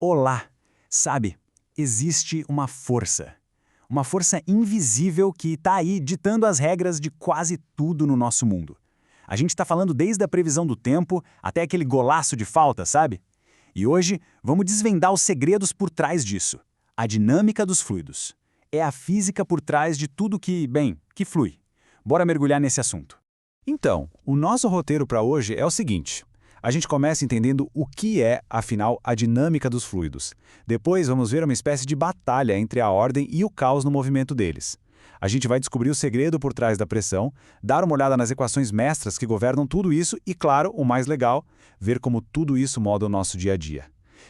Olá! Sabe, existe uma força invisível que está aí ditando as regras de quase tudo no nosso mundo. A gente está falando desde a previsão do tempo até aquele golaço de falta, sabe? E hoje vamos desvendar os segredos por trás disso. A dinâmica dos fluidos. É a física por trás de tudo que flui. Bora mergulhar nesse assunto. Então, o nosso roteiro para hoje é o seguinte. A gente começa entendendo o que é, afinal, a dinâmica dos fluidos. Depois vamos ver uma espécie de batalha entre a ordem e o caos no movimento deles. A gente vai descobrir o segredo por trás da pressão, dar uma olhada nas equações mestras que governam tudo isso e, claro, o mais legal, ver como tudo isso molda o nosso dia a dia.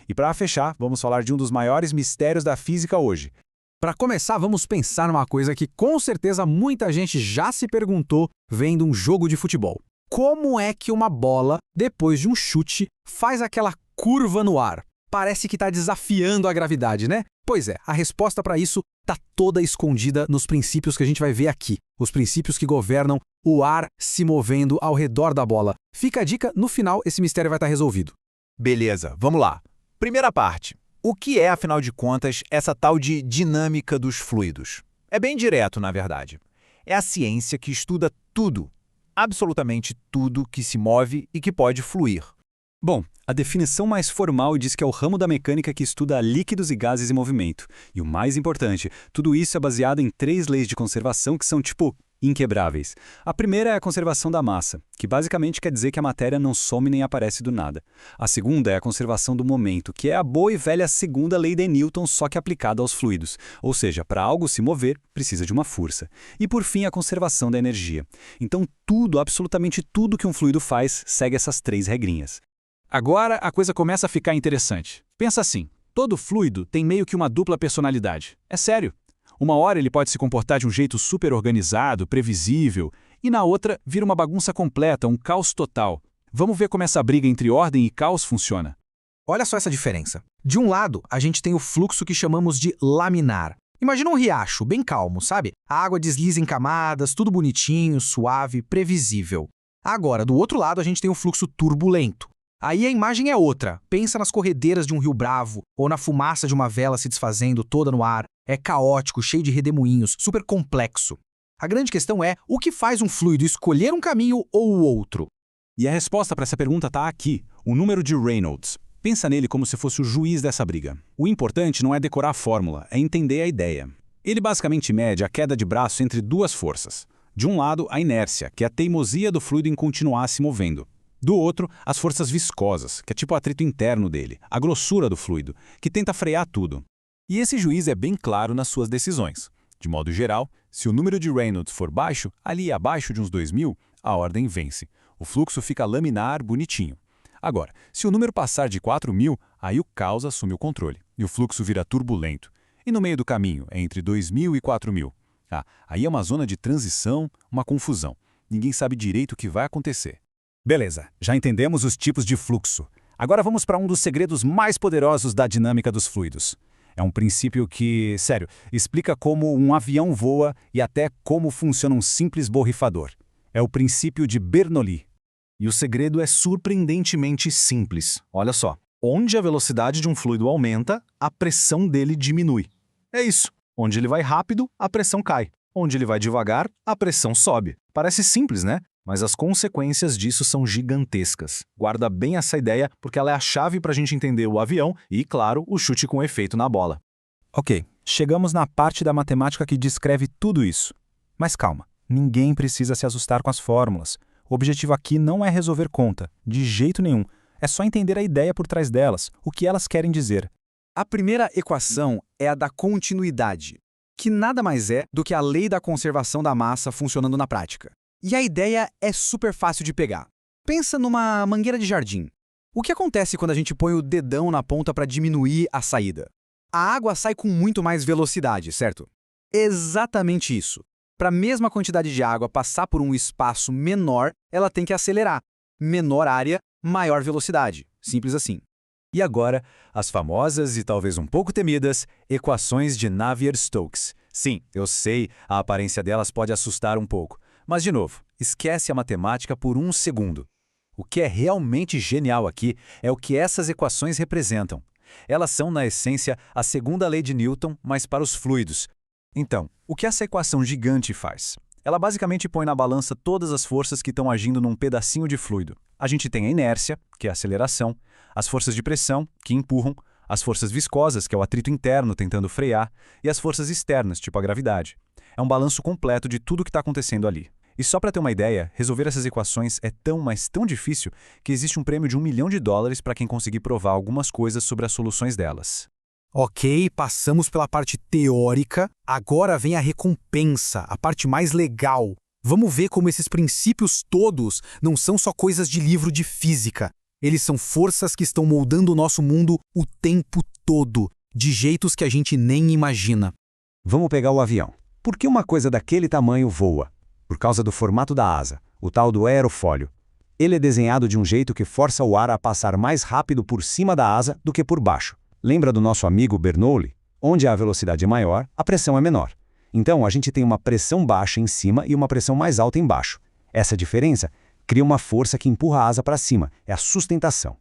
E para fechar, vamos falar de um dos maiores mistérios da física hoje. Para começar, vamos pensar numa coisa que com certeza muita gente já se perguntou vendo um jogo de futebol. Como é que uma bola, depois de um chute, faz aquela curva no ar? Parece que está desafiando a gravidade, né? Pois é, a resposta para isso está toda escondida nos princípios que a gente vai ver aqui. Os princípios que governam o ar se movendo ao redor da bola. Fica a dica, no final esse mistério vai estar resolvido. Beleza, vamos lá. Primeira parte. O que é, afinal de contas, essa tal de dinâmica dos fluidos? É bem direto, na verdade. É a ciência que estuda tudo, absolutamente tudo que se move e que pode fluir. Bom, a definição mais formal diz que é o ramo da mecânica que estuda líquidos e gases em movimento. E o mais importante, tudo isso é baseado em 3 leis de conservação que são, inquebráveis. A primeira é a conservação da massa, que basicamente quer dizer que a matéria não some nem aparece do nada. A segunda é a conservação do momento, que é a boa e velha segunda lei de Newton, só que aplicada aos fluidos. Ou seja, para algo se mover, precisa de uma força. E por fim, a conservação da energia. Então tudo, absolutamente tudo que um fluido faz, segue essas 3 regrinhas. Agora a coisa começa a ficar interessante. Pensa assim, todo fluido tem meio que uma dupla personalidade. É sério. Uma hora ele pode se comportar de um jeito super organizado, previsível, e na outra vira uma bagunça completa, um caos total. Vamos ver como essa briga entre ordem e caos funciona. Olha só essa diferença. De um lado, a gente tem o fluxo que chamamos de laminar. Imagina um riacho, bem calmo, sabe? A água desliza em camadas, tudo bonitinho, suave, previsível. Agora, do outro lado, a gente tem o fluxo turbulento. Aí a imagem é outra. Pensa nas corredeiras de um rio bravo, ou na fumaça de uma vela se desfazendo toda no ar. É caótico, cheio de redemoinhos, super complexo. A grande questão é, o que faz um fluido escolher um caminho ou o outro? E a resposta para essa pergunta está aqui, o número de Reynolds. Pensa nele como se fosse o juiz dessa briga. O importante não é decorar a fórmula, é entender a ideia. Ele basicamente mede a queda de braço entre 2 forças. De um lado, a inércia, que é a teimosia do fluido em continuar se movendo. Do outro, as forças viscosas, que é tipo o atrito interno dele, a grossura do fluido, que tenta frear tudo. E esse juiz é bem claro nas suas decisões. De modo geral, se o número de Reynolds for baixo, ali abaixo de uns 2000, a ordem vence. O fluxo fica laminar, bonitinho. Agora, se o número passar de 4000, aí o caos assume o controle, e o fluxo vira turbulento. E no meio do caminho, entre 2000 e 4000? Aí é uma zona de transição, uma confusão. Ninguém sabe direito o que vai acontecer. Beleza, já entendemos os tipos de fluxo. Agora vamos para um dos segredos mais poderosos da dinâmica dos fluidos. É um princípio que, sério, explica como um avião voa e até como funciona um simples borrifador. É o princípio de Bernoulli. E o segredo é surpreendentemente simples. Olha só, onde a velocidade de um fluido aumenta, a pressão dele diminui. É isso. Onde ele vai rápido, a pressão cai. Onde ele vai devagar, a pressão sobe. Parece simples, né? Mas as consequências disso são gigantescas. Guarda bem essa ideia, porque ela é a chave para a gente entender o avião e, claro, o chute com efeito na bola. Ok, chegamos na parte da matemática que descreve tudo isso. Mas calma, ninguém precisa se assustar com as fórmulas. O objetivo aqui não é resolver conta, de jeito nenhum. É só entender a ideia por trás delas, o que elas querem dizer. A primeira equação é a da continuidade, que nada mais é do que a lei da conservação da massa funcionando na prática. E a ideia é super fácil de pegar. Pensa numa mangueira de jardim. O que acontece quando a gente põe o dedão na ponta para diminuir a saída? A água sai com muito mais velocidade, certo? Exatamente isso. Para a mesma quantidade de água passar por um espaço menor, ela tem que acelerar. Menor área, maior velocidade. Simples assim. E agora, as famosas e talvez um pouco temidas equações de Navier-Stokes. Sim, eu sei, a aparência delas pode assustar um pouco. Mas, de novo, esquece a matemática por um segundo. O que é realmente genial aqui é o que essas equações representam. Elas são, na essência, a segunda lei de Newton, mas para os fluidos. Então, o que essa equação gigante faz? Ela basicamente põe na balança todas as forças que estão agindo num pedacinho de fluido. A gente tem a inércia, que é a aceleração, as forças de pressão, que empurram, as forças viscosas, que é o atrito interno tentando frear, e as forças externas, tipo a gravidade. É um balanço completo de tudo o que está acontecendo ali. E só para ter uma ideia, resolver essas equações é tão, mas tão difícil que existe um prêmio de $1 milhão para quem conseguir provar algumas coisas sobre as soluções delas. Ok, passamos pela parte teórica, agora vem a recompensa, a parte mais legal. Vamos ver como esses princípios todos não são só coisas de livro de física. Eles são forças que estão moldando o nosso mundo o tempo todo, de jeitos que a gente nem imagina. Vamos pegar o avião. Por que uma coisa daquele tamanho voa? Por causa do formato da asa, o tal do aerofólio. Ele é desenhado de um jeito que força o ar a passar mais rápido por cima da asa do que por baixo. Lembra do nosso amigo Bernoulli? Onde a velocidade é maior, a pressão é menor. Então, a gente tem uma pressão baixa em cima e uma pressão mais alta embaixo. Essa diferença cria uma força que empurra a asa para cima, é a sustentação.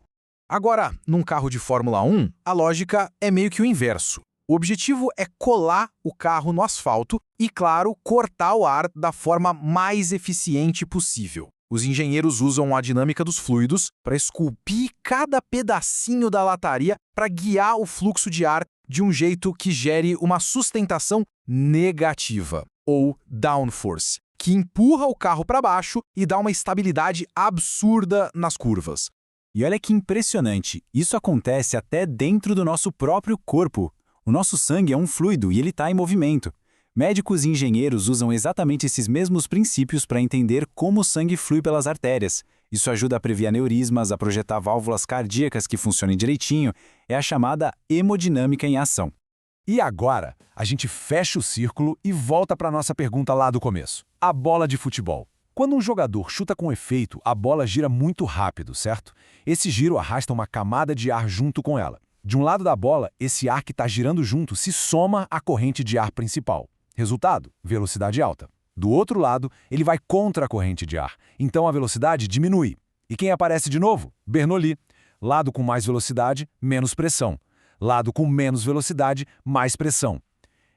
Agora, num carro de Fórmula 1, a lógica é meio que o inverso. O objetivo é colar o carro no asfalto e, claro, cortar o ar da forma mais eficiente possível. Os engenheiros usam a dinâmica dos fluidos para esculpir cada pedacinho da lataria para guiar o fluxo de ar de um jeito que gere uma sustentação negativa, ou downforce, que empurra o carro para baixo e dá uma estabilidade absurda nas curvas. E olha que impressionante, isso acontece até dentro do nosso próprio corpo. O nosso sangue é um fluido e ele está em movimento. Médicos e engenheiros usam exatamente esses mesmos princípios para entender como o sangue flui pelas artérias. Isso ajuda a prever aneurismas, a projetar válvulas cardíacas que funcionem direitinho. É a chamada hemodinâmica em ação. E agora, a gente fecha o círculo e volta para a nossa pergunta lá do começo. A bola de futebol. Quando um jogador chuta com efeito, a bola gira muito rápido, certo? Esse giro arrasta uma camada de ar junto com ela. De um lado da bola, esse ar que está girando junto se soma à corrente de ar principal. Resultado, velocidade alta. Do outro lado, ele vai contra a corrente de ar, então a velocidade diminui. E quem aparece de novo? Bernoulli. Lado com mais velocidade, menos pressão. Lado com menos velocidade, mais pressão.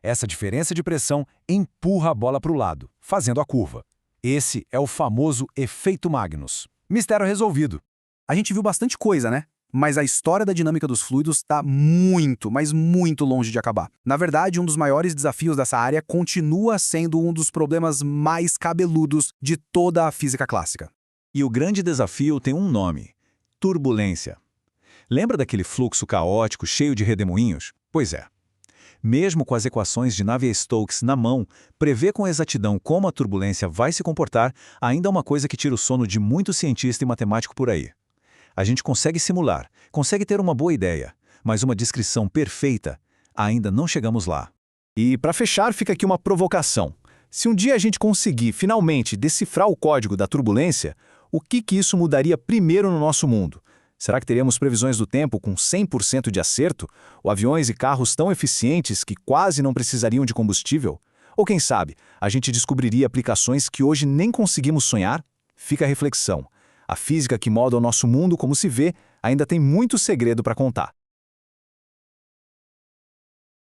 Essa diferença de pressão empurra a bola para o lado, fazendo a curva. Esse é o famoso efeito Magnus. Mistério resolvido. A gente viu bastante coisa, né? Mas a história da dinâmica dos fluidos está muito, mas muito longe de acabar. Na verdade, um dos maiores desafios dessa área continua sendo um dos problemas mais cabeludos de toda a física clássica. E o grande desafio tem um nome: turbulência. Lembra daquele fluxo caótico cheio de redemoinhos? Pois é. Mesmo com as equações de Navier-Stokes na mão, prever com exatidão como a turbulência vai se comportar ainda é uma coisa que tira o sono de muito cientista e matemático por aí. A gente consegue simular, consegue ter uma boa ideia, mas uma descrição perfeita, ainda não chegamos lá. E para fechar, fica aqui uma provocação. Se um dia a gente conseguir finalmente decifrar o código da turbulência, o que isso mudaria primeiro no nosso mundo? Será que teríamos previsões do tempo com 100% de acerto? Ou aviões e carros tão eficientes que quase não precisariam de combustível? Ou quem sabe, a gente descobriria aplicações que hoje nem conseguimos sonhar? Fica a reflexão. A física que molda o nosso mundo como se vê ainda tem muito segredo para contar.